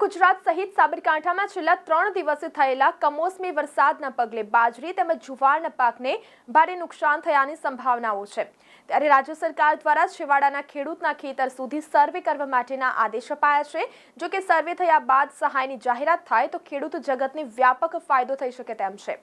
ગુજરાત સહિત સાબરકાંઠામાં છેલ્લા 3 દિવસે થયેલા કમોસમી વરસાદના પગલે બાજરી તેમજ જુવારના પાકને ભારે નુકસાન થયાની સંભાવનાઓ છે। ત્યારે રાજ્ય સરકાર દ્વારા છેવાડાના ખેડૂતના ખેતર સુધી સર્વે કરવા માટેના આદેશ અપાયા છે। જો કે સર્વે થયા બાદ સહાયની જાહેરાત થાય તો ખેડૂત જગતને વ્યાપક ફાયદો થઈ શકે તેમ છે।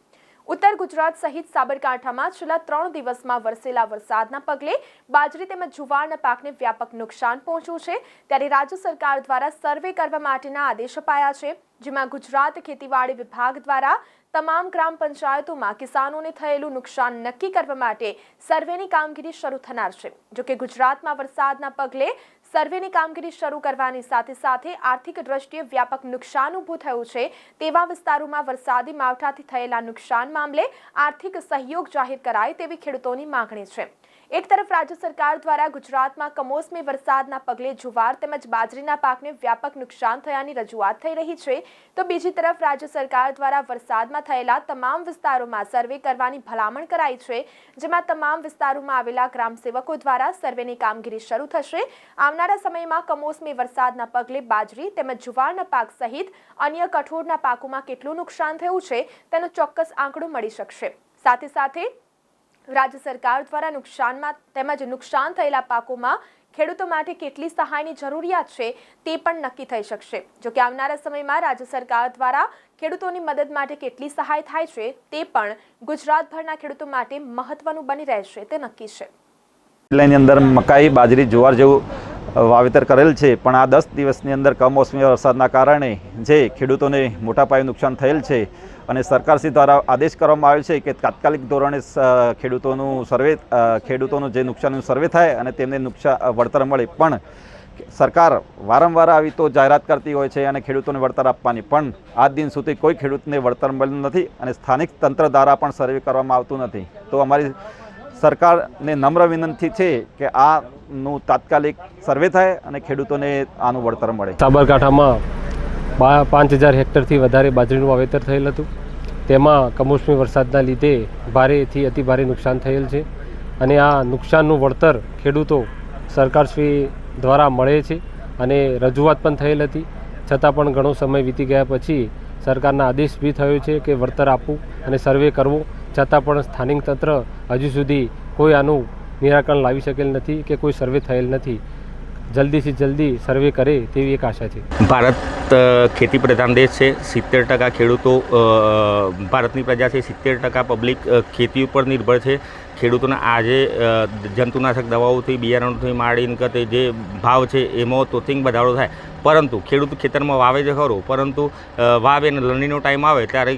उत्तर गुजरात सहित साबरकांठा छेल्ला 3 દિવસમાં વરસેલા વરસાદના પગલે બાજરી તેમજ જુવારના પાકને વ્યાપક નુકસાન પહોંચ્યું છે। ત્યારે રાજ્ય સરકાર દ્વારા સર્વે કરવા માટેના આદેશ અપાયા છે, જેમાં ગુજરાત ખેતીવાડી વિભાગ દ્વારા તમામ ગ્રામ પંચાયતોમાં કિસાનોને થયેલું નુકસાન નક્કી કરવા માટે સર્વેની કામગીરી શરૂ થનાર છે। જો કે ગુજરાતમાં વરસાદના પગલે સર્વેની કામગીરી શરૂ કરવાની સાથે સાથે આર્થિક દ્રષ્ટિએ વ્યાપક નુકસાન ઊભું થયું છે, તેવા વિસ્તારોમાં વરસાદી માવઠાથી થયેલા નુકસાન મામલે આર્થિક સહયોગ જાહેર કરાય તેવી ખેડૂતોની માંગણી છે। એક તરફ રાજ્ય સરકાર દ્વારા ગુજરાતમાં કમોસમી વરસાદના પગલે જુવાર તેમજ બાજરીના પાકને વ્યાપક નુકસાન થયાની રજૂઆત થઈ રહી છે, તો બીજી તરફ રાજ્ય સરકાર દ્વારા વરસાદમાં થયેલા તમામ વિસ્તારોમાં સર્વે કરવાની ભલામણ કરાઈ છે, જેમાં તમામ વિસ્તારોમાં આવેલા ગ્રામસેવકો દ્વારા સર્વેની કામગીરી શરૂ થશે। આવનારા સમયમાં કમોસમી વરસાદના પગલે બાજરી તેમજ જુવારના પાક સહિત અન્ય કઠોળના પાકોમાં કેટલું નુકસાન થયું છે તેનો ચોક્કસ આંકડો મળી શકશે। સાથે સાથે રાજ્ય સરકાર દ્વારા નુકસાન થયેલા પાકોમાં ખેડૂતો માટે કેટલી સહાયની જરૂરિયાત છે તે પણ નક્કી થઈ શકશે। જો કે આવનારા સમયમાં રાજ્ય સરકાર દ્વારા ખેડૂતોની મદદ માટે કેટલી સહાય થાય છે તે પણ ગુજરાતભરના ખેડૂતો માટે મહત્વનું બની રહેશે તે નક્કી છે। જિલ્લાની અંદર મકાઈ, બાજરી, જુવાર જેવું વાવેતર કરેલ છે, પણ આ 10 દિવસની અંદર કમોસમી વરસાદના કારણે જે ખેડૂતોને મોટા પાયે નુકસાન થયેલ છે અને સરકારશ્રી દ્વારા આદેશ કરવામાં આવ્યો છે કે તાત્કાલિક ધોરણે ખેડૂતોનું જે નુકસાનનું સર્વે થાય અને તેમને વળતર મળે। પણ સરકાર વારંવાર આવી તો જાહેરાત કરતી હોય છે અને ખેડૂતોને વળતર આપવાની, પણ આજ દિન સુધી કોઈ ખેડૂતને વળતર મળ્યું નથી અને સ્થાનિક તંત્ર દ્વારા પણ સર્વે કરવામાં આવતું નથી। તો અમારી સરકારને નમ્ર વિનંતી છે કે આનું તાત્કાલિક સર્વે થાય અને ખેડૂતોને આનું વળતર મળે। સાબરકાંઠામાં 5000 હેક્ટરથી વધારે બાજરીનું વાવેતર થયેલ હતું, તેમાં કમોસમી વરસાદના લીધે ભારેથી અતિ ભારે નુકસાન થયેલ છે અને આ નુકસાનનું વળતર ખેડૂતો સરકારશ્રી દ્વારા મળે છે અને રજૂઆત પણ થયેલ હતી, છતાં પણ ઘણો સમય વીતી ગયા પછી સરકારના આદેશ બી થયો છે કે વળતર આપવું અને સર્વે કરવો, છતાં પણ સ્થાનિક તંત્ર હજુ સુધી કોઈ આનું નિરાકરણ લાવી શકેલ નથી કે કોઈ સર્વે થયેલ નથી। જલ્દીથી જલ્દી સર્વે કરે તેવી એક આશા છે। ભારત ખેતી પ્રધાન દેશ છે। 70% ખેડૂતો ભારતની પ્રજા છે, 70% પબ્લિક ખેતી ઉપર નિર્ભર છે। ખેડૂતોના આજે જંતુનાશક દવાઓથી, બિયારણોથી માંડીને કે જે ભાવ છે એમાં તોતિંગ વધારો થાય, પરંતુ ખેડૂત ખેતરમાં વાવે છે ખરો, પરંતુ વાવે અને લણણીનો ટાઈમ આવે ત્યારે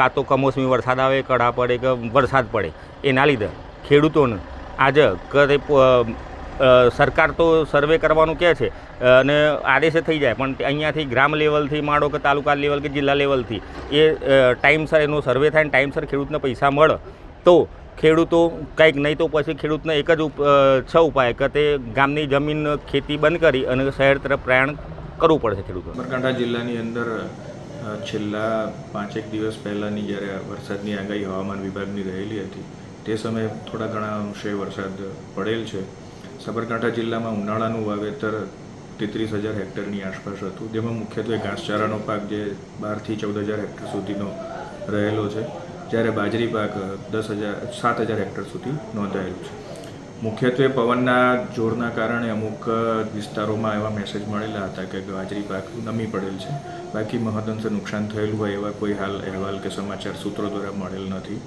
કાં તો કમોસમી વરસાદ આવે, કડા પડે કે વરસાદ પડે, એના લીધે ખેડૂતોને આજે કਦੇ સરકાર તો સર્વે કરવાનું કહે છે અને આદેશ થઈ જાય, પણ અહીંયાથી ગ્રામ લેવલથી માંડો કે તાલુકા લેવલ કે જિલ્લા લેવલથી એ ટાઈમસર એનો સર્વે થાય ને ટાઈમસર ખેડૂતને પૈસા મળે તો ખેડૂતો કંઈક, નહીં તો પછી ખેડૂતને એક જ ઉપાય કે તે ગામની જમીન ખેતી બંધ કરી અને શહેર તરફ પ્રયાણ કરવું પડશે ખેડૂતો। સાબરકાંઠા જિલ્લાની અંદર છેલ્લા 5-1 દિવસ પહેલાંની જ્યારે વરસાદની આગાહી હવામાન વિભાગની રહેલી હતી તે સમયે થોડા ઘણા અંશે વરસાદ પડેલ છે। સાબરકાંઠા જિલ્લામાં ઉનાળાનું વાવેતર 33000 હેક્ટરની આસપાસ હતું, જેમાં મુખ્યત્વે ઘાસચારાનો પાક જે 12,000 થી 14000 હેક્ટર સુધીનો રહેલો છે, જ્યારે બાજરી પાક 7,000 હેક્ટર સુધી નોંધાયેલું છે। મુખ્યત્વે પવનના જોરના કારણે અમુક વિસ્તારોમાં એવા મેસેજ મળેલા હતા કે બાજરી પાક નમી પડેલ છે, બાકી મહદઅંશે નુકસાન થયેલું હોય એવા કોઈ હાલ અહેવાલ કે સમાચાર સૂત્રો દ્વારા મળેલ નથી।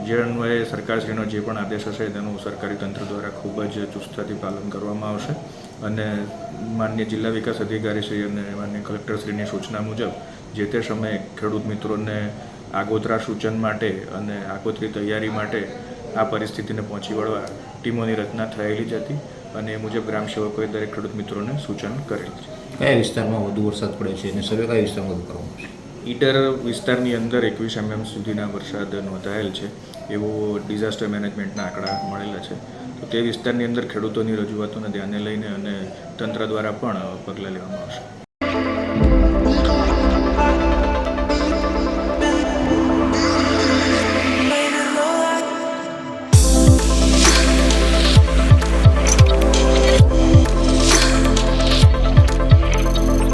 જે અન્વયે સરકારશ્રીનો જે પણ આદેશ હશે તેનું સરકારી તંત્ર દ્વારા ખૂબ જ ચુસ્તતાથી પાલન કરવામાં આવશે અને માન્ય જિલ્લા વિકાસ અધિકારીશ્રી અને માન્ય કલેક્ટરશ્રીની સૂચના મુજબ જે તે સમયે ખેડૂત મિત્રોને આગોતરા સૂચન માટે અને આગોતરી તૈયારી માટે આ પરિસ્થિતિને પહોંચી વળવા ટીમોની રચના થયેલી જ હતી અને એ મુજબ ગ્રામસેવકોએ દરેક ખેડૂત મિત્રોને સૂચન કરેલ છે। કયા વિસ્તારમાં વધુ વરસાદ પડે છે અને સર્વે કયા વિસ્તારમાં વધુ કરવાનું છે? ઈડર વિસ્તારની અંદર 21 mm સુધીના વરસાદ નોંધાયેલ છે એવું ડિઝાસ્ટર મેનેજમેન્ટના આંકડા મળેલા છે। તો તે વિસ્તારની અંદર ખેડૂતોની રજૂઆતોને ધ્યાને લઈને અને તંત્ર દ્વારા પણ પગલાં લેવામાં આવશે।